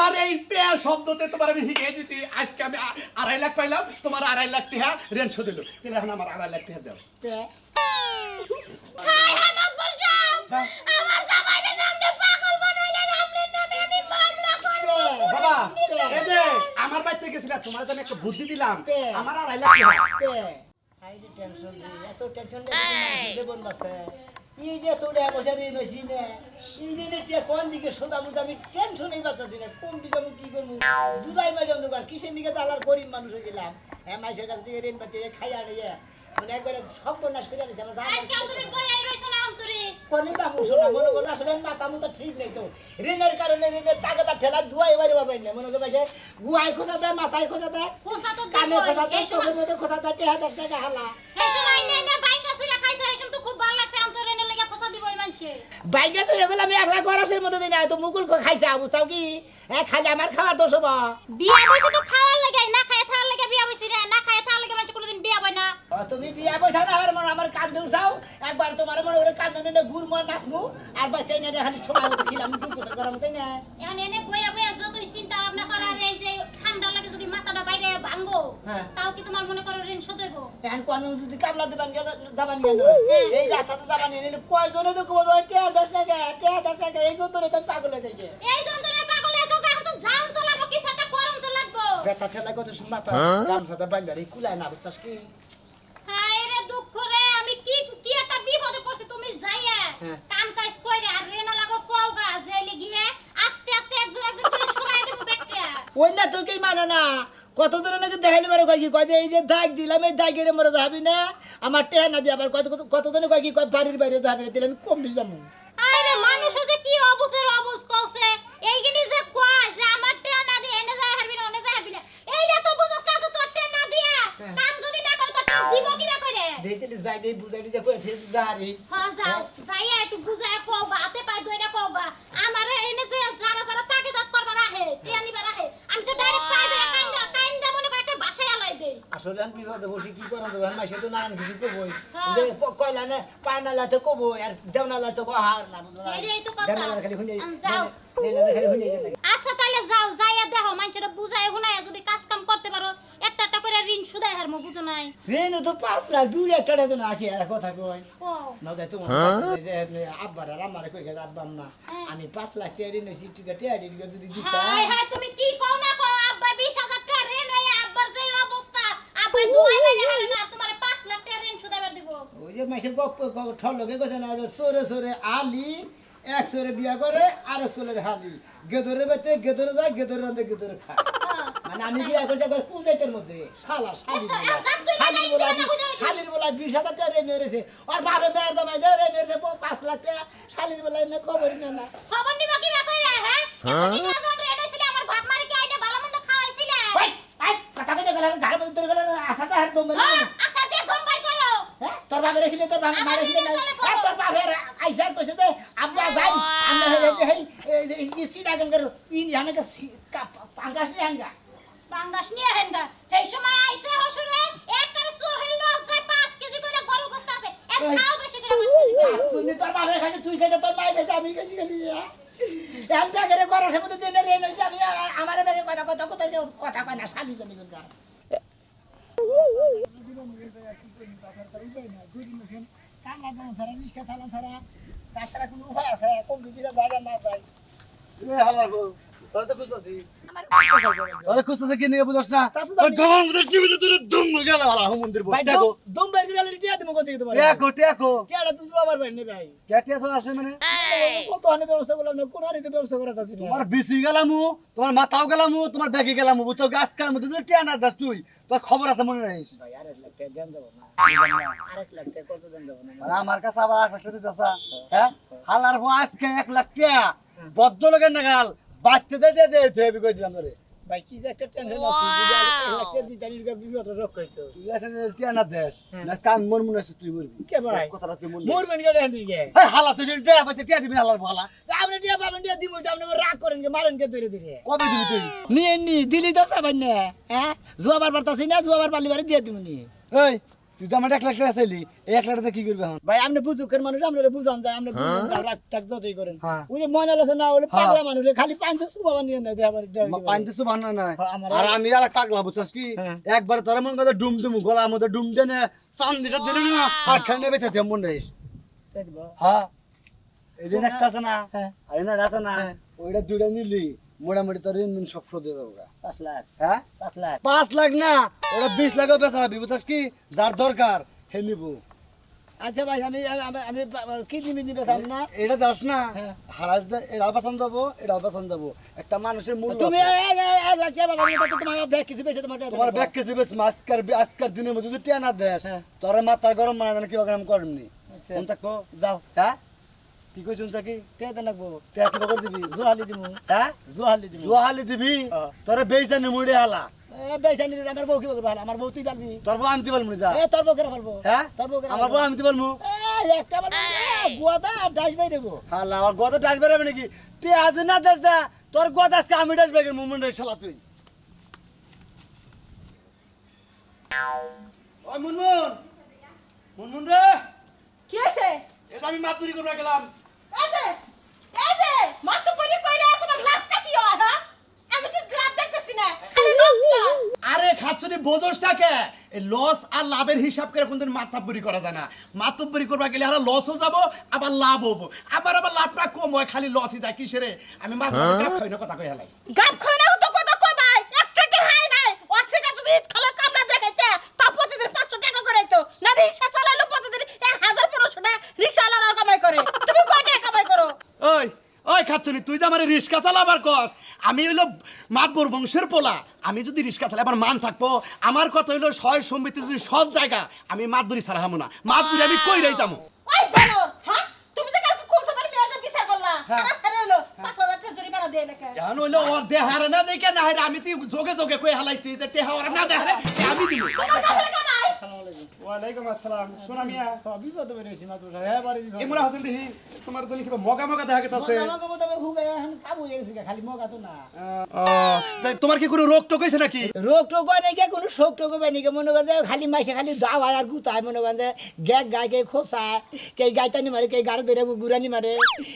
তোমার এই পে শব্দতে তোমার আমি শিখিয়ে দিচ্ছি আজকে আমি 2.5 লাখ পাইলাম তোমার 2.5 লাখ টাকা রেন্ট শোধ দিল তাহলে এখন আমার 2.5 লাখ টাকা দাও হাই হামাকবর সাহেব আমার জামাইদের নামে পাগল বানাইলেন আপনার নামে আমি মামলা করব বাবা এই যে আমার বাড়িতে গেছিলাম তোমার জন্য একটা বুদ্ধি দিলাম আমার 2.5 লাখ টাকা আই যে টেনশন এত টেনশন মানুষ দেবন বাসে এই যে তোড়ে বসে রে নইছি না এই রে টিয়া কোন দিকে সোদা মুদা আমি টেনশনই বাঁচাছি না কোন দিকে আমি কি করব দুলাই মাঝে অন্ধকার কিসের নিকে তালার গরিব মানুষ হইছিলাম হ্যাঁ মানুষের কাছ থেকে ঋণ বাঁচিয়ে খাইয়া নিয়ে মানে একবারে সব বনাশ করে আনিছে আমার আজকে তুমি বইয়াই রইছো না অন্তরে কোনি না মুশোনা মনে করলে আসলে মাথা মুতা ঠিক নেই তো ঋণের কারণে ঋণের টাকাটা ঠেলা দুয়াই বাড়ি পাবেন না মনে করে গুয়াই খোঁজা দেয় মাথায় খোঁজা দেয় কোসা তো কানে খোঁজা দেয় চোখের মধ্যে খোঁজা দেয় 10 টাকা হালা এই সময় নেই না বাইকা সুরা খাইছো এই সময় তো খুব ভালো লাগছে অন্তরে এনে লাগা কোসা দিব এই মানুষে বাইকে তো এগুলো আমি 1 লাখ গরাসের মধ্যে দিই না তো মুকুল খাইছে আবু তাও কি খালি আমার খাওয়ার দোষ হবো বিয়া বইছে তো খাওয়ার লাগে না খায় থাকার লাগে বিয়া বইছি রে না খায় থাকার লাগে মানুষ কোনোদিন বিয়া বই না তুমি বিয়া পয়সা না আমার মনে আমার কান্দে উঠাও একবার তোমার মনে করে কান্দে নিয়ে গুড় মন নাচমু আর বাচ্চা এনে খালি সময় মতো খিলাম ডুব গরম তাই না এখন এনে বইয়া বইয়া যতই চিন্তা ভাবনা করা এই যে ঠান্ডা লাগে যদি মাথাটা বাইরে ভাঙবো তাও কি তোমার মনে করো ঋণ শোধ হইব এখন কোন যদি কামলা দেবান যাবান গেল এই রাস্তাতে যাবান নিলে কয়জনে তো কবো 10 টাকা এই জন্য তো পাগল হয়ে যায় এই যন্ত্রণায় পাগল হয়ে যাও এখন তো জাম তো লাগবো কিছু একটা করণ তো লাগবো বেটা ঠেলা কত মাথা গামছাটা বান্ধারি কুলায় না বুঝছস কি হায় রে দুঃখ রে আমি কি কি একটা বিপদে পড়ছি তুমি যাইয়া কাম কাজ কইরে আর রেনা লাগো কওগা যাইলে গিয়ে আস্তে আস্তে একজন একজন করে সরাই দেব ব্যাগটা ওই না তোকে মানে না কত দূরে নাকি দেখাইলে পারো কয় কি কয় যে এই যে দাগ দিলাম এই দাগের মরে যাবি না আমার টেয়া না দিয়ে আবার কত দিনে কয় কি কয় বাড়ির বাইরে যাবি না দিলে আমি কমবি যাবো আরে মানুষ যে কি অবসর অবস কওছে এইগিনি যে কয় যে আমার টেয়া না দিয়ে এনে যায় হারবি না ওনে যায় হারবি না এইটা তো বুঝছস না তোর টেয়া না দিয়া কাম যদি না করে তো টেয়া দিব কি না কইরে দেখতে যাই দেই বুঝাই দিয়ে কই ঠিক দাঁড়ি হ্যাঁ যাও যাইয়া একটু বুঝায় কওগা হাতে পায় দইরা কওগা আমারে এনে যে যারা যারা তাকে দাঁত করবা রাহে টেয়া নিবা রাহে আমি তো ডাইরেক্ট পায় ধরে কাইন্দা মনে করে একটা বাসায় আলাই দেই আসলে আমি বিপদে বসে কি করা দেব মাসে তো নানান কিছু কবই যে কয়লা না পায় না লাতে কবো আর দেওনা লাতে কো হার না বুঝছ না এই তো কথা দেওনা খালি হুনে যাও দেওনা খালি হুনে যায় আচ্ছা তাহলে যাও যাইয়া দেখো মানুষেরা বুঝায় হুনায় যদি কাজ কাম করতে পারো একটা একটা করে ঋণ সুদায় হারমো বুঝো নাই রেন তো 5 লাখ দূর একটা তো না কি আর কথা কই ও না যাই তোমার যে আব্বার আর আমারে কই গেছে আব্বা আম্মা আমি 5 লাখ টাকা ঋণ নিছি টিকা যদি দিতা হাই হাই তুমি কি কও না কও আব্বা 20,000 টাকা ঋণ হইয়া আব্বার যে অবস্থা আব্বা দুয়াই লাগে হারে না তোমারে 5 লাখ টাকা ঋণ সুদাইবার দিব ওই যে মাসে গপ ঠল লগে গেছে না যে সরে আলি এক সরে বিয়া করে আর সরের হালি গেদরে বেতে গেদরে যায় গেদরে রান্দে গেদরে খায় মানে আমি বিয়া করতে একবার পূজাইতের মধ্যে শালির বলা 20,000 টাকা রেনে রয়েছে আর ভাবে মেয়ের দামাই যে রেনে রয়েছে 5 লাখ টাকা শালির বলা না খবর না খবর নিবা কি না কইরা হ্যাঁ এত 20,000 ঋণ হইছিল আমার বাপ মারে কি আইনা ভালো মন্দ খাওয়াইছিলে ভাই কথা কইতে গেল ঘরে মধ্যে ধরে গেল আশাটা হাত দম আশা দিয়ে দম বাই করো তোর বাবা রেখিলে তোর বাবা মারে রেখিলে তোর বাবা আইসার কইছে যে আব্বা যাই আমরা এই সিডা গঙ্গার ইন জানাকে পাঙ্গাস নিয়ে আঙ্গা বাংলাদেশ নিয়ে হেনগা এই সময় আইছে হসুরে একবারে সোহেল রোজায় 5 কেজি করে গরু গোশত আছে এক খাও বেশি করে 5 কেজি তুমি তোর বাবা খাইছে তুই খাইছে তোর মাই খাইছে আমি খাইছি খালি এখন ব্যাগের গরাসের মধ্যে দিনে রেন হইছে আমি আমার ব্যাগে কথা কয় না শালি জানি গঙ্গা কামলা দাম ছাড়া রিস্কা চালান ছাড়া তাছাড়া কোনো উপায় আছে কম দিলে জায়গা না যায় আরে খুঁজতেছে কি নিয়ে বুঝছ না গরম মধ্যে টিভিতে তোর দুম গেল ভালো মন্দির বল দেখো দম বের করে লিটিয়া দিমু কোন দিকে তোমার টেকো কেডা তুই জবাব পাই নে ভাই কেটিয়া তো আসে মানে কত আনে ব্যবস্থা করলাম না কোন আরে ব্যবস্থা করা তাছিল তোমার বিসি গেলামু তোমার মাথাও গেলামু তোমার ব্যাগে গেলামু বুঝছো আজকাল মধ্যে তুই টিয়া না দাস তুই তোর খবর আছে মনে রাখিস ভাই আরে লাখ টাকা দেন দেব না আরেক লাখ টাকা কত দেন দেব না আর আমার কাছে আবার 1 লাখ টাকা দিতেছা হ্যাঁ হালার ভো আজকে 1 লাখ টাকা বদ্ধ লোকের নাগাল বাচ্চা দে হেবি কই দিলাম রে ভাই কি যে একটা টেনশন আছে যদি 1 লাখ টাকা দিতালির বিপদ রক কইতো তুই একটা টিয়া না দেস না কান মন মনে আছে তুই মরবি কে ভাই কথাটা তুই মন মোর বেন গেলে দিকে এই হালা তুই টিয়া পাইতে টিয়া দিবি হালার ভালা আপনি টিয়া পাবেন টিয়া দিমু আপনি রাগ করেন কে মারেন কে ধরে ধরে কবে দিবি তুই নিয়ে নি দিলি তো সাবান না হ্যাঁ জুয়াবার পারতাছি না জুয়াবার পালি বারে দিয়ে দিমু নি এই তুই তো আমার 1 লাখ টাকা চাইলি এই 1 লাখ টাকা কি করবি এখন ভাই আপনি বুঝুকের মানুষ আপনারা বুঝান যায় আপনি বুঝান যায় রাগ টাক যতই করেন হ্যাঁ। ওই যে মনে আছে না ওলে পাগলা মানুষ খালি 500 বাবা নিয়ে না দেয়া পারে পাইতে সু বানা না হ্যাঁ, আমার- আর আমি আর পাগলা বুঝছস কি হ্যাঁ। একবার তোর মন কথা ডুম ডুম গলার মধ্যে ডুম দেনে চান্দিটা দিলে না আর খাইনে বেঁচে দে মন রইস হ্যাঁ এই দিন একটা আছে না হ্যাঁ। আর না আছে না ওইটা দুইটা নিলি মোটামুটি তোর ঋণ সব শোধ দিয়ে দেবো 5 লাখ হ্যাঁ 5 লাখ 5 লাখ না ওটা 20 লাখও বেচা হবে বুঝছস কি যার দরকার হে নিবো আচ্ছা ভাই আমি আমি আমি কি দিবি দিবে সাম না এটা দাস না হ্যাঁ। হারাস দে এটা পছন্দ যাবো এটা পছন্দ যাবো একটা মানুষের মূল্য তুমি আছে। 1 লাখ টাকা বাবা নিয়ে তো তোমার ব্যাগ কিছু বেশি তোমার তোমার ব্যাগ কিছু বেশ আজকার দিনের মধ্যে যদি টেনা দেশ হ্যাঁ। তোর মাথার গরম মানে জানে কিভাবে আমি করবনি আচ্ছা। কোন থাকো যাও হ্যাঁ কি কইছ কি তে লাগবো টেয়া কি করে দিবি জোহালি দিমু হ্যাঁ জোহালি দিমু জোয়ালি দিবি হ্যাঁ। তোরে বেইছানি মুড়ে হালা বেশি নিলে আমার বউ কি বলবো আমার বউ তুই পারবি তোর বউ আনতে পারবি যা তোর বউ করে ফেলবো হ্যাঁ তোর বউ করে আমার বউ আনতে পারবো একটা মানে গুয়াটা ডাইস বাই দেবো হালা আমার গদ ডাস বেরাবে নাকি তুই আজ না দেশ দা তোর গদ আজকে আমি ডাস বেগের মুমন রে শালা তুই ওই মুনমুন মুনমুন রে কি আছে এই যে আমি মাছ চুরি করতে গেলাম এই যে মাত্র পরি কইরা তোমার লাভটা কি হয় হ্যাঁ আমি তো লাভ দেখতেছি না খালি লজ্জা আরে খাচ্ছনি বোঝসটাকে এই লস আর লাভের হিসাব করে কোনদিন মাথাব্বরি করা যায় না মাথাব্বরি করবা গেলে আর লসও যাব আবার লাভ হবো আবার লাভটা কম হয় খালি লসই যায় কিসেরে আমি মাছ খাই না কথা কই হেলাই গাব খায় না তো কথা কই ভাই একটা হাই নাই ওর থেকে যদি ঈদ খালে কামনা দেখাইতে তা প্রতিদিন 500 টাকা করাইতো না রিকশা চালাইলো প্রতিদিন 1500 টাকা রিকশাওয়ালারা কামাই করে তুমি কয় টাকা কামাই করো ওই ওই খাচ্ছনি তুই তো আমার রিস্কা চালাবার কস আমি হইলো মাতবর বংশের পোলা আমি যদি রিস্কা চালাই আমার মান থাকবো আমার কথা হইলো সয় সম্মিতি যদি সব জায়গা আমি মাতবরি ছাড়া হামো না মাতবরি আমি কই রাই যাবো ওই বানর হ্যাঁ তুমি তো কালকে কোন সময় মেয়াজে বিচার করলা সারা সারা হলো 5000 টাকা জরিমানা দিয়ে নাকি এখন হইলো ওর দেহারে না দেখে না হারে আমি তুই যোগে যোগে কই হালাইছি যে টেহা ওর না দেহারে আমি দিব তোমার টাকা কামাই ওয়ালাইকুম আসসালাম সোনা মিয়া বিপদ বেরিয়েছি মাত্র হ্যাঁ বাড়ি বিপদ এমরা হাসিল দেখি তোমার জন্য কিবা মগা মগা দেখা গেতাছে আমাকে মতো হুগাই এখন কাবু হয়ে গেছি খালি মগা তো না তোমার কি কোনো রোগ টোক হইছে নাকি রোগ টোক হয় নাকি কোনো শোক টোক হয় নাকি মনে করে খালি মাইসে খালি দাও আর গুতায় মনে করেন যে গ্যাগ গায় কে খোসায় কে গাইতানি মারে কে গাড়ি ধরে গুরানি মারে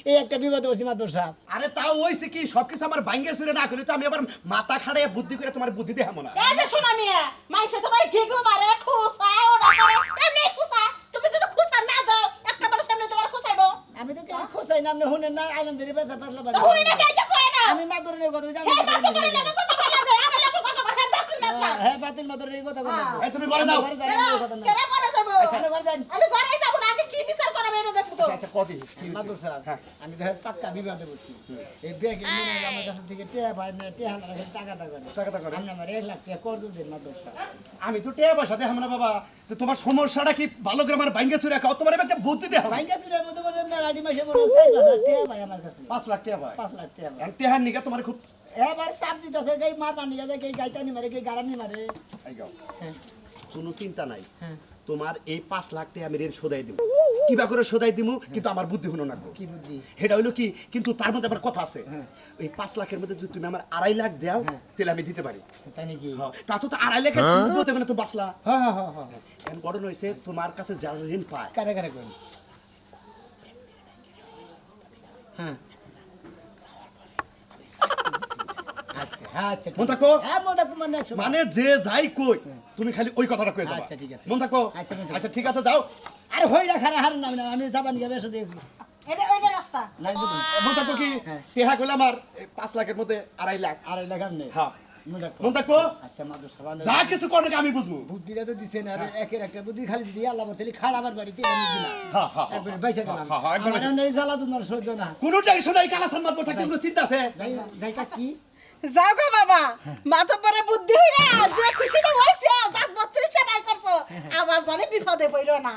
এই একটা বিপদ করছি মাত্র সাহেব আরে তাও হইছে কি সবকিছু আমার ভাঙ্গে সুরে না করি তো আমি আবার মাথা খাড়াইয়া বুদ্ধি করে তোমার বুদ্ধি দেখাবো না এই যে শোনা মিয়া মাইসে তোমার ঘেগো মারে খুসায় ওটা করে এমনি খুসা তুমি যদি খুসা না দাও একটা মানুষ এমনি তোমার খুসাইবো আমি তো কেন খোসাই না আপনি শুনেন না আইলেন ধরে বেচা পাতলা বাড়ি হুনি না কাইতে কয় না আমি মাদুর নিয়ে কথা জানি হে মাথা করে লাগা কত কইলা রে আমি লাগা কত কইলা বাতিল মাথা হ্যাঁ বাতিল মাদুর নিয়ে কথা বলে এই তুমি ঘরে যাও ঘরে যাই কথা না কেন করে যাব আপনি ঘরে যান আমি ঘরেই যাব না আগে কি বিচার করাবে এটা দেখো তো আচ্ছা কদি মাদুর সাহেব আমি তো পাক্কা বিবাদে বলছি এই ব্যাগ আমার কাছে থেকে টেয়া পাই না টেয়া না টাকা টাকা করে। আপনি আমার 1 লাখ টাকা কর্জ দেন মাদুর সাহেব আমি তো টেয়া পয়সা দেখাম না বাবা তো তোমার সমস্যাটা কি ভালো করে আমার ভাঙ্গে সুরে খাও তোমার একটা বুদ্ধি দেখাও ভাইঙ্গা সুরের মধ্যে বলে মেলাডি মাসে বলে 4 টেয়া পাই আমার কাছে 5 লাখ টাকা ভাই 5 লাখ টাকা এখন টেহার নিগা তোমার খুব এবার সাপ দিতেছে গাই মার পানি গাছে গাই গাইতানি মারে গাই গাড়ানি মারে এই গাও হ্যাঁ কোনো চিন্তা নাই হ্যাঁ তোমার এই 5 লাখ টাকা আমি ঋণ শোধাই দিব কিবা করে শোধাই দিমু কিন্তু আমার বুদ্ধি হলো না কি বুদ্ধি এটা হইলো কি কিন্তু তার মধ্যে আবার কথা আছে এই 5 লাখের মধ্যে যদি তুমি আমার 2.5 লাখ দাও তাহলে আমি দিতে পারি তাই নাকি হ্যাঁ, তা তো 2.5 লাখের বলতে মানে তো বাঁচলা হ্যাঁ হ্যাঁ হ্যাঁ এখন গঠন হয়েছে তোমার কাছে যারা ঋণ পায় কারে কারে কই হ্যাঁ আচ্ছা হ্যাঁ আচ্ছা মন থাকো হ্যাঁ মন থাকো মানে 100 মানে যে যাই কই তুমি খালি ওই কথাটা কয়ে যাবা আচ্ছা, ঠিক আছে। মন থাকো আচ্ছা, মন থাকবো। আচ্ছা ঠিক আছে যাও আরে হই রাখা হার নাম না আমি জাবান গিয়ে বেশ দিয়েছি এটা ওইটা রাস্তা নাই বুঝুন মন থাকো কি হ্যাঁ। টেহা কইলা আমার 5 লাখের মধ্যে 2.5 লাখ আরে লাগাম নেই হ্যাঁ মন থাকো মন থাকো আচ্ছা মাদুর সাহেব যা কিছু করবে আমি বুঝবো বুদ্ধিটা তো দিছেন আরে একের একটা বুদ্ধি খালি দিদি আল্লাহ বলতে খাড়াবার বাড়িতে আমি দিলাম হ্যাঁ হ্যাঁ হ্যাঁ। একবার বাইসা দিলাম হ্যাঁ, হ্যাঁ, একবার আমার বাইসা। নেই জ্বালা তো নর সহ্য না কোনো টেনশন নাই কালাসান মাতবো থাকতে কোনো চিন্তা আছে যাই যাই কাজ কি যাও গো বাবা মাথা পরে বুদ্ধি হইরা যে খুশি না হইছে দাঁত 32 টাকাই করছো আবার জানি বিপদে পড়ো না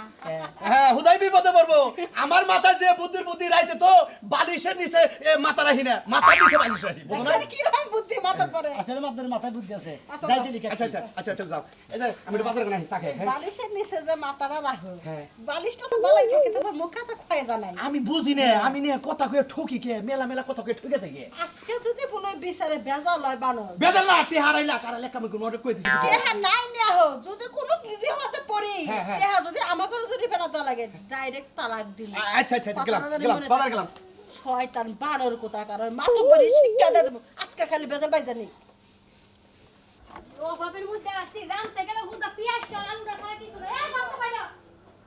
হ্যাঁ হুদাই বিপদে পড়বো আমার মাথায় যে বুদ্ধি রাইতে তো বালিশের নিচে মাথা রাখি না মাথা নিচে বালিশ রাখি বুঝো না কি রকম বুদ্ধি মাথার পরে আসলে মাথার মাথায় বুদ্ধি আছে আচ্ছা, যাই যাও। দিলি আচ্ছা আচ্ছা আচ্ছা তো যাও এই যে আমি একটু বাজার করে আসি চাকে হ্যাঁ বালিশের নিচে যে মাথাটা রাখো হ্যাঁ। বালিশটা তো বালাই থাকে তোমার মুখ হাতে ক্ষয়ে জানাই আমি বুঝি না আমি নিয়ে কথা কয়ে ঠকি কে মেলা মেলা কথা কয়ে ঠকে থাকে আজকে যদি কোনো বিচারে বেজাল হয় বানো বেজাল্লা তে হারাইলা কারালে কাম করে মরে কই দিছি টেহা নাই নিয়া হো যদি কোনো বিপদে পড়ি হ্যাঁ, হ্যাঁ। টেহা যদি আমাকে যদি ফেলা দেওয়া লাগে ডাইরেক্ট তালাক দিল আচ্ছা আচ্ছা গেলাম বাজার গেলাম শয়তান বানর কোথা কারণ মাতব্বরি শিক্ষা দিয়ে দেবো আজকে খালি বেজাল বাই জানি ও বাপের মধ্যে আসি রানতে গেলে হুদা পিয়াজটা আলুটা ছাড়া কিছু না এই করতে পারো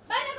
বাইরে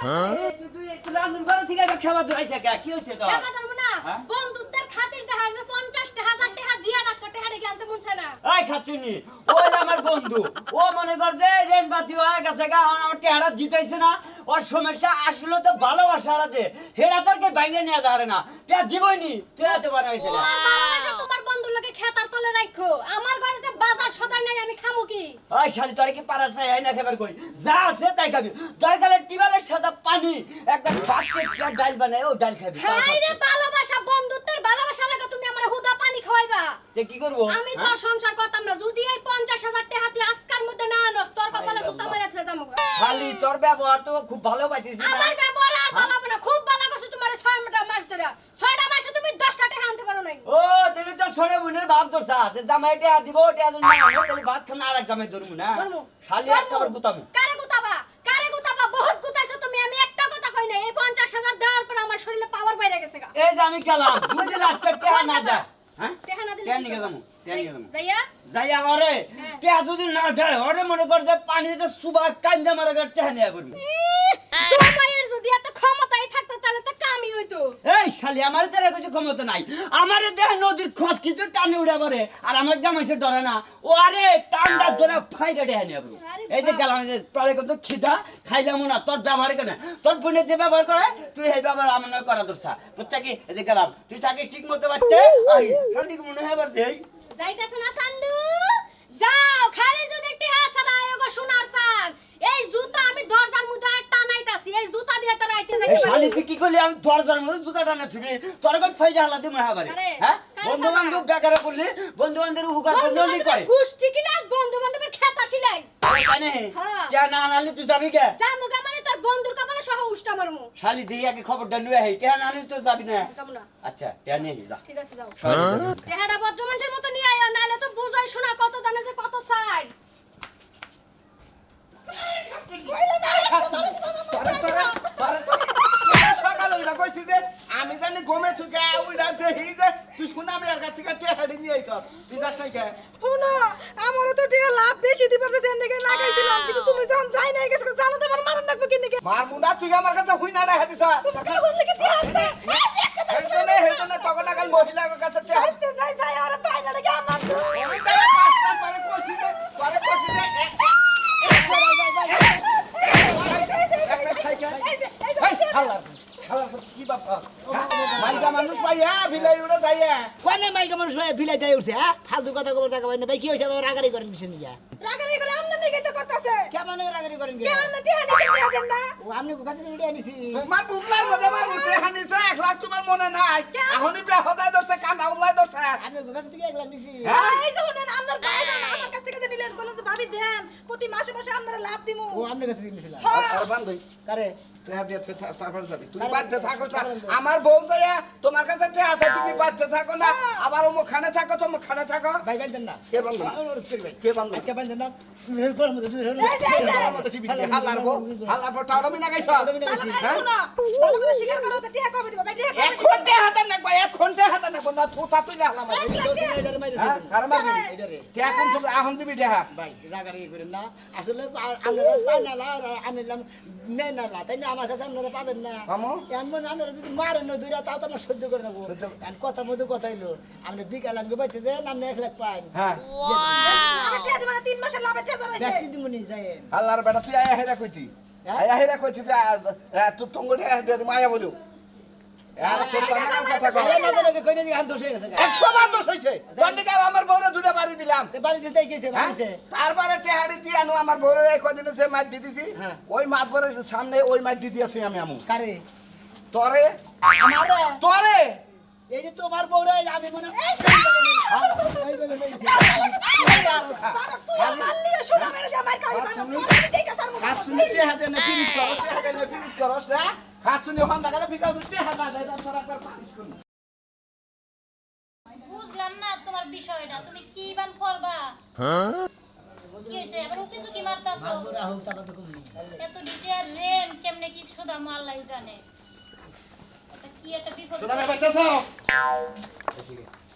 তুই একটু রান্ধন করে থেকে এবার খাবার ধরাইছে কি হয়েছে তো টাকা ধরবো না হ্যাঁ? বন্ধুত্বের খাতির দেখা যে 50,000 টাকা দিয়া রাখছো টাকা রেখে আনতে মনছে না এই খাচ্ছুনি ওই আমার বন্ধু ও মনে কর যে রেন বাতি হয়ে গেছে গা এখন আমার টেহারা জিতাইছে না ওর সমস্যা আসলে তো ভালোবাসা আছে হেরা তারকে বাইরে নিয়ে যাবে না টেহা দিবই নি তুই এত বানাইছে না ভালোবাসা তোমার বন্ধুর লোকে খেতার তলে রাখো আমার ঘরে যে বাজার সদাই নাই আমি খামু কি ওই শালি তোর কি পারা চাই আইনা খাবার কই যা আছে তাই খাবি দরকারে টিবালের সাদা পানি একটা বাচ্চা কি ডাল বানায় ও ডাল খাবি হাই রে ভালোবাসা বন্ধুত্বের ভালোবাসা লাগে তুমি আমার হুদা পানি খাওয়াইবা তে কি করবো আমি তো আর সংসার করতাম না যদি এই 50,000 টাকা তুই আজকার মধ্যে না আনস তোর কপালে সুতা মেরে থুয়ে যামু খালি তোর ব্যবহার তো খুব ভালো পাইছিস না আমার ব্যবহার আর ভালো হবে না খুব ভালো করছো তোমার 6টা মাস ধরে 6টা মাসে তুমি 10টা টাকা আনতে পারো নাই ও তাহলে তোর ছোট বোনের ভাত ধরছা যে জামাই টেহা দিব টেহা যদি না আনে তাহলে ভাত খানা আর এক জামাই ধরমু না ধরমু খালি একটা বার গুতামু কারে গুতাবা বহুত গুতাইছো তুমি আমি একটা কথা কই না এই 50,000 দেওয়ার পর আমার শরীরে পাওয়ার বাইরে গেছে গা এই যে আমি গেলাম যদি লাস্টে টেহা না দেয় হ্যাঁ টাকা না দিলে টেহা কি নিয়ে করবো? যাবো টেহা নিয়ে যাবো যাইয়া যাইয়া ঘরে হ্যাঁ। টেহা যদি না যায় ঘরে মনে কর যে পানিতে সুবা কাঞ্জা মারা গেলে টেহা নিয়ে করবি সময়ের যদি এত ক্ষমতাই থাকতো তাহলে তো কামই হইতো এই শালি আমার তেরে কিছু ক্ষমতা নাই আমার দেহ নদীর খস কিছু টানে উড়ে পড়ে আর আমার জামাই সে ডরে না ও আরে টান্ডা ধরে ফাইটা টেহা নিয়ে করবো আরে এই যে গেলাম এই যে টলে কত খিদা খাইলাম না তোর ব্যবহার কেন তোর বোনের যে ব্যবহার করে তুই এই ব্যবহার আমার নয় করা দোষা বুঝছা কি এই যে গেলাম তুই থাকিস ঠিক মতো বাচ্চা আই ঠিক মনে হয় আবার দেই যাইতেছ না সান্দু যাও খালি যদি টিহা সারা এগো সোনার সান এই জুতা আমি দরজার মধ্যে টানাইতাছি এই জুতা দিয়ে তো রাইতে এই যাইতে শালি পারি তুই কি করলি আমি দরজার মধ্যে জুতা টানা থুবি তোর কই ফাইজা হালা দি মহা বাড়ি আরে, হ্যাঁ কারে বন্ধু বান্ধব বেকারে করলি বন্ধু বান্ধবের উপকার করলি অনেক করে গুষ্টি কিলা বন্ধু বান্ধবের খেতা সিলাই কেনে হ্যাঁ। যা না আনলি তুই যাবি কে জামুগা মানে তোর বন্ধুর কপালে সহ উষ্টা মারমু শালি দিয়ে আগে খবরটা নিয়ে আই টেহা না আনলি তো যাবি না যাবো না আচ্ছা টেহা নিয়ে আই, যা ঠিক আছে যাও সরি, সরি। টেহাডা ভদ্র মানুষের মতো নিয়ে আইও নালে তো বুঝাই শোনা কত দানে যে কত চাই সকালে উঠা কইছি যে আমি জানি গমে থুকে উইরা দেহি যে তুই শুনা আমি আর কাছে কাছে হাড়ি নিয়ে আইছ তুই যাস নাই কে শুনো আমারও তো টিয়া লাভ বেশি দিবার যে এন্ডে লাগাইছিলাম কিন্তু তুমি যখন যাই নাই গেছো জানাতে আমার মারন লাগবে কিনে কে মার মুন্ডা তুই আমার কাছে হুই না রাখা দিছ তোমার কাছে বললে কি টিয়া আছে হেজনে তখন কাল মহিলার কাছে তে আইতে যাই যাই আর পাইনা লাগে আমার তো আমি তাই পাঁচটা পরে কইছি যে পরে কইছি যে কি বাপা মাইকা মানুষ পাইয়া ভিলাই উড়ে যাইয়া কোনে মাইকা মানুষ ভাই ভিলাই যাই উঠছে হ্যাঁ ফালতু কথা কবার টাকা পাই না ভাই কি হইছে আবার রাগারি করেন কিছু নিয়া রাগারি করে আমদানি কেটে করতেছে কেমন রাগারি করেন কে কেন টিয়া নিছে টিয়া দেন না ও আপনি কাছে ভিডিও আনিছি তোমার বুকলার মধ্যে আমার উঠে হানিছ 1 লাখ তোমার মনে নাই এখনই প্রায় হদায় দরছে কান্দা উল্লাই দরছে আপনি কাছে থেকে একলা নিছি এই যে শুনেন আপনার ভাই আমার কাছ থেকে যে নিলেন বলেন যে ভাবি দেন প্রতি মাসে মাসে আপনারা লাভ দিমু ও আপনি কাছে দিয়েছিলাম আর বান্ধই কারে তারপরে যাবি তুমি বাচ্চা থাকো না আমার বউ যাইয়া তোমার কাছে আছে তুমি বাচ্চা থাকো না আবার ও মুখানে থাকো তো মুখানে থাকো ভাই ভাই দেন না কে বান্ধব কে বান্ধব আজকে ভাই দেন না কোন মধ্যে হাল্লার পর টাউডা মিনা গাইছ ভালো করে স্বীকার করো যে টিয়া কবে দিবা ভাই টিয়া এক ঘন্টা হাতে নাকবা এক ঘন্টা হাতে নাকবা না থুতা তুই লাগালাম আর মারবি কে কোন আহন দিবি দেহা ভাই রাগারি করেন না আসলে আপনারা পাই না আনলাম নেই না তাই না আমার কাছে আপনারা পাবেন না পামো? এমন আপনারা যদি মারেন না দুইটা তাও তো আমরা সহ্য করে নেবো কথা মধ্যে কথা হইলো আমরা বিকালাঙ্গ বাইতে যাই আপনি 1 লাখ পাইন হ্যাঁ আমার টিয়া দিবা না 3 মাসের লাভে টিয়া জানাইছে ব্যস্ত দিমুনি যাইন আল্লাহর বেটা তুই আয়া হেরা কইতি আয়া হেরা কইতি তুই তঙ্গড়ে মায়া বলু আর সন্তানের কথা কও কইনে দিকে দোষ হয়ে গেছে 100 বার দোষ হইছে দন্ডিকার আমার বউরে দুটা বাড়ি দিলাম বাড়িতে যাই গেছে হ্যাঁ? বাড়িতে তারপরে টেহারি দিয়ে আনো আমার বউরে এই কদিনে সে মাছ দিয়ে দিছি হ্যাঁ। ওই মাছ বরের সামনে ওই মাছ দিয়ে দিয়েছি আমি আমু কারে তরে আমারে তরে এই যে তোমার বউরে আমি মনে তুই আর মারলি শোনা মেরে যা মার খাবি আমি দেই কাসার মুখ হাত শুনি তে হাতে না ফিনিশ করস তে হাতে না ফিনিশ করস না হাত শুনি হন দাদা বিকাল দিতে হাত দাদা দাদা সরকার পানিশ করুন বুঝলাম না তোমার বিষয়টা, তুমি কি বান করবা? কি হইছে আবার কিছু কি মারতাছো? তোরা হোক তারপর তো কমনি এত ডিটেইল রেন কেমনে কি সুদা আল্লাহই জানে। এটা কি একটা বিপদ। শোনা মে বাইতেছো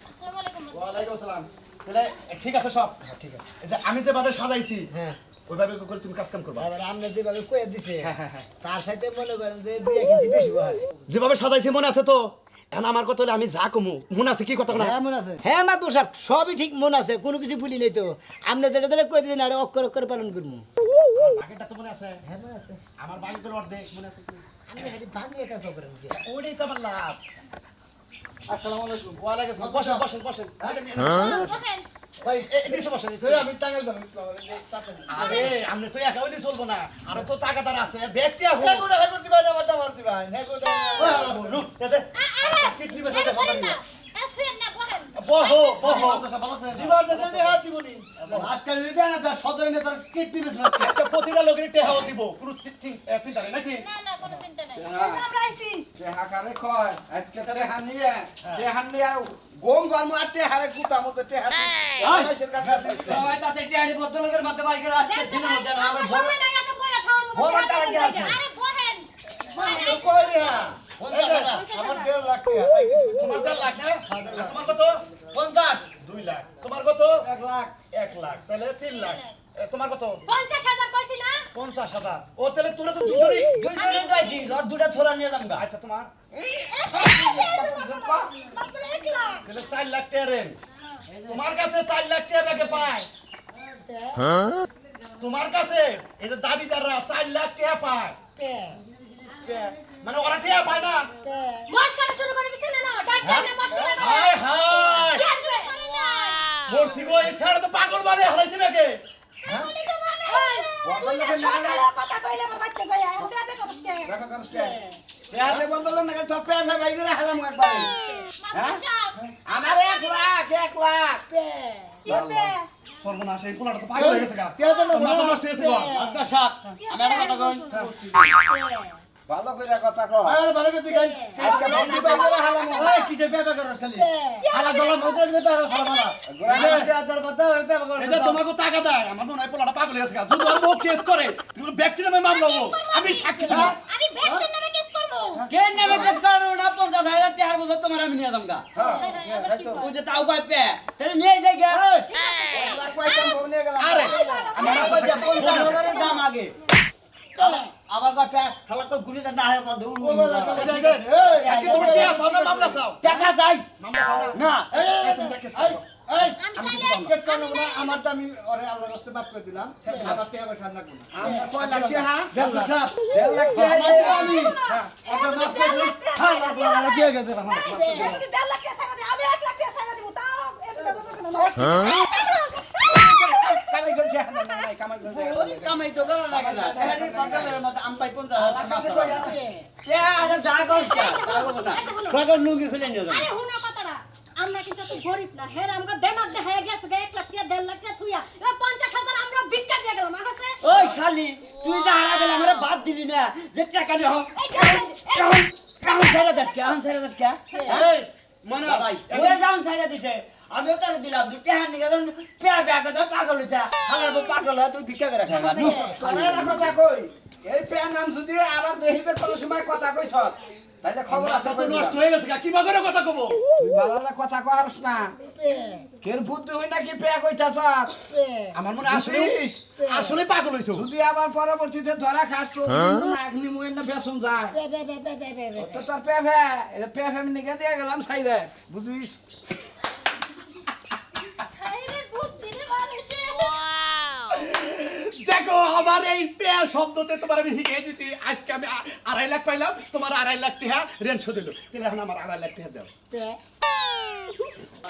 আসসালামু আলাইকুম। ওয়া আলাইকুম আসসালাম তাহলে ঠিক আছে সব ঠিক আছে এই যে আমি যেভাবে সাজাইছি হ্যাঁ ওইভাবে করে তুমি কাজ কাম করবা এবার আপনি যেভাবে কয়ে দিছে হ্যাঁ, হ্যাঁ, হ্যাঁ। তার সাথে মনে করেন যে 2 কেজি বেশি হয় যেভাবে সাজাইছি মনে আছে তো এখন আমার কথা হলে আমি যা কমু মনে আছে কি কথা না হ্যাঁ মনে আছে হ্যাঁ মাদুর সাহেব সবই ঠিক মনে আছে কোনো কিছু ভুলি নাই তো আপনি যেটা যেটা কয়ে দিন আর অক্ষর অক্ষর পালন করবো বাকিটা তো মনে আছে হ্যাঁ মনে আছে আমার বাকি করে অর্ধেক মনে আছে কি আমি হাতে ভাঙি একা করেন কি ওটাই তো আমার লাভ আসসালামু আলাইকুম ওয়া আলাইকুম আসসালাম বসেন বসেন বসেন বহেন। ভাই নিচে বসেন আমি টাঙ্গাল দাও আরে আমনে তো একা হইলে চলবো না আরো তো টাকাদার আছে ব্যক্তি হোক হেগুড়া হেগুড় দিবা না মারতে মারতে ভাই হেগুড়া রুক আছে কিডনি বেশি আরে কথা বহেন বলি না। শুয়েন না বহেন। বহো বহো দিবার যেতে হাত দিবনি আজকাল এটা না তার সদরে নেতার কিডনি বিজনেস আজকে প্রতিটা লোকের টেহাও দিব কোনো চিন্তা নেই নাকি না না কোনো চিন্তা নাই। আমরা আইছি হাকারে কয় আজকে টেহা নিয়ে গম গরম আর টেহারে গুতা মতো টেহা মানুষের কাছে আছে সবাই তাতে টিয়াড়ি বদলের মধ্যে বাইকের আজকে দিনের মধ্যে না আমার সময় নাই আগে বয়া খাওয়ার মতো। বড় টাকা কি আছে? আরে বহেন। বহেন। কয় রেহা পঞ্চাশ হাজার। আমার 1.5 লাখ টাকা তাই কি তোমার 1.5 লাখ না তোমার কত 50 2 লাখ তোমার কত 1 লাখ 1 লাখ তাহলে 3 লাখ তোমার কত 50,000 কইছি না? 50,000 ও তাহলে তোরা তো দুজনই দুইজনে যাইছি আর দুটা থোড়া নিয়ে যাম গা আচ্ছা তোমার মাত্র 1 লাখ তাহলে 4 লাখ টাকা রেন তোমার কাছে 4 লাখ টাকা ব্যাগে পায় তোমার কাছে এই যে দাবিদাররা 4 লাখ টাকা পায় মানে ওরা টাকা পায় না মস্করা শুরু করে দিছেন না? ডাক দেন না মস্করা করে। হায় হায় কি আসবে? করে না। মরছি গো এই স্যার তো পাগল মানে হারাইছে ব্যাগে বলি তো মানে। তুই না সকালে কথা কইলে আমার বাইতে যায় এখন দেবে কবসকে টাকা কারস কে টেহাতে বদল না তোর পে পে বাইক রে হালাম একবার মামা সাহেব। আমার 1 লাখ 1 লাখ কি বে সর্বনাশ এই পোলাটা তো পাগল হয়ে গেছে গা কে তো না মাথা নষ্ট হয়েছে গো আপনার সাথ আমি একটা কথা কই ভালো কইরা কথা কও আরে ভালো করে দিগাই আজকে বন্ধু বাইক রে হালাম এই কিসে পেপা করছ খালি হালা গলা মধ্যে দিতে পারো সালামালা হাজার কথা ওই পেপা করছ এই যে তোমাকে টাকা দেয় আমার মনে হয় পোলাটা পাগল হয়ে গেছে গা যদি ওর কেস করে তুমি ব্যক্তি নামে মামলা হবো আমি সাক্ষী দেব আমি ব্যক্তির নামে কেস করব। কে নেবে কেস করো না 50,000 টাকার বদলে তোমার আমি নিয়ে যাম গা ওই যে তাও পাই পে তাহলে নিয়ে যাই গা 1 লাখ পয়সা বউ নিয়ে গেলাম আরে আমি না কই যে 50,000 এর দাম আগে আবার কথা হালা তো গুলি না হার পর দৌড় এই যে কি তোমার কি আছে না মামলা চাও টাকা যাই মামলা চাও না না এই তুমি যা কেস করো এই আমি কিছু তাইলে বলবো কেস করব না আমারটা আমি ওরে আল্লাহর রাস্তে মাফ করে দিলাম আমার টাকা পয়সা লাগবে না আমরা কয় লাখ টাকা 1.5 লাখ 1.5 লাখ টাকা আমি এটা মাফ করে দিই হ্যাঁ লাখ দিয়ে গেছে আমার এমনি 1.5 লাখ টাকা সারা দে আমি 1 লাখ টাকা সারা দিব তাও এমনি কামাই করছে না নাই কামাই করছে ওই কামাই তো করা লাগে না টাকারি 50,000 মত আম পাই 50,000 এ আগে যা করছ তা করব না কত লুঙ্গি খুলে নিয়ে যাও আরে হুনা কথাটা আমরা কিন্তু এত গরিব না হের আমরা দেমাগ দেখায় গেছে 1 লাখ টাকা 1.5 লাখ টাকা থুইয়া এবার 50,000 আমরা ভিক্ষা দিয়ে গেলাম আমার কাছে ওই শালি তুই যা হারা গেলে আমারে বাদ দিলি না যে টাকা দিও এই যে এখন ছেড়ে দেখ এখন ছেড়ে দেখ কে এই মনে ভাই ওরে যাও ছেড়ে দিছে আমিও তোর দিলাম তুই টাকা নিয়ে গেল পে ব্যাগ দা পাগল হইছা হালার পাগল তুই ভিক্ষা করে খাইবা তোরা কথা কই এই প্যান নাম যদি আবার দেখিতে কোনো সময় কথা কইছ তাইলে খবর আছে তো নষ্ট হয়ে গেছে গা কি বাগরে কথা কব তুই বালালা কথা কইছস না কেন বুদ্ধি হই না কি পে কইতাছ আমার মনে আসলে আসলে পাগল হইছো যদি আবার পরবর্তীতে ধরা খাস তো না এখনি মুই না বেসন যায় তো তোর পে নিকে দিয়ে গেলাম সাইবে বুঝিস আরে বুদ্ধি রে মানুষে দেখো আমার এই পেয়া শব্দতে তোমার আমি শিখিয়ে দিচ্ছি আজকে আমি 2.5 লাখ পাইলাম তোমার 2.5 লাখ টাকা রেন্ট শোধ দিল তাহলে এখন আমার 2.5 লাখ টাকা দাও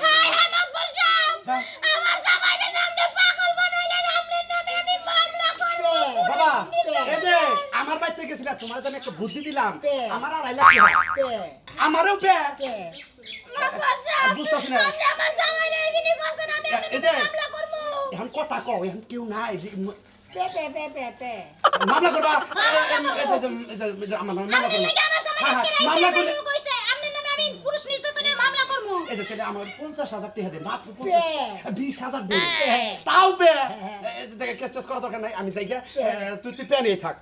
হাই হাই মাকবর সাহেব আমার জামাইদের নামে পাগল বানাইলেন আপনার নামে আমি মামলা করব বাবা পে। এই যে আমার বাড়িতে গেছিলাম তোমার তো আমি একটা বুদ্ধি দিলাম পে। আমার আর আইলা কি হয়? পে আমারও পে পে মাকড় সাহেব, বুঝতাছি না। আপনি আমার জামাইরে এইখানে করছেন, আমি আপনার এই যে মামলা করবো। এখন কথা কও এখন কেউ নাই pay pay pay pay pay মামলা করবা আমার মামলা আপনি করবা নাকি আমার জামাই হ্যাঁ, আজকে হ্যাঁ, মামলা রাইতে করলে ফেলবো কইছে, আপনার নামে আমি পুরুষ নির্যাতনের মামলা করবো। এই যে তাহলে আমার 50,000 টাকা দে মাত্র পে। 20,000 দে তাও পে দেখে কেস টেস করা দরকার নাই আমি যাই গিয়া, তুই পে নিয়ে থাক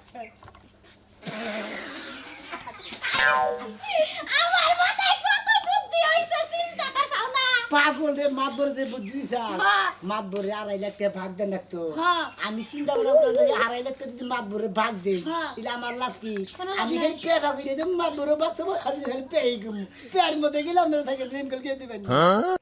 আমার মাথায় কত বুদ্ধি হইছে, চিন্তা করছাও না? পাগল রে মাতবর যে বুদ্ধি দিছা হ্যাঁ। মাতবরে 2.5 লাখ টাকা ভাগ দেন রাখতো হ্যাঁ। আমি চিন্তা করে করে যদি 2.5 লাখ টাকা যদি মাতবরে ভাগ দেই হ্যাঁ। তাহলে আমার লাভ কি কোনো লাভ আমি নাই। খালি পে ভাগ করে দেব মাতবরে বাঁচবো আমি খালি পেয়ে গেম পেয়ার মধ্যে গেলাম মেরে থাকে ড্রিম কল খেয়ে দিবেন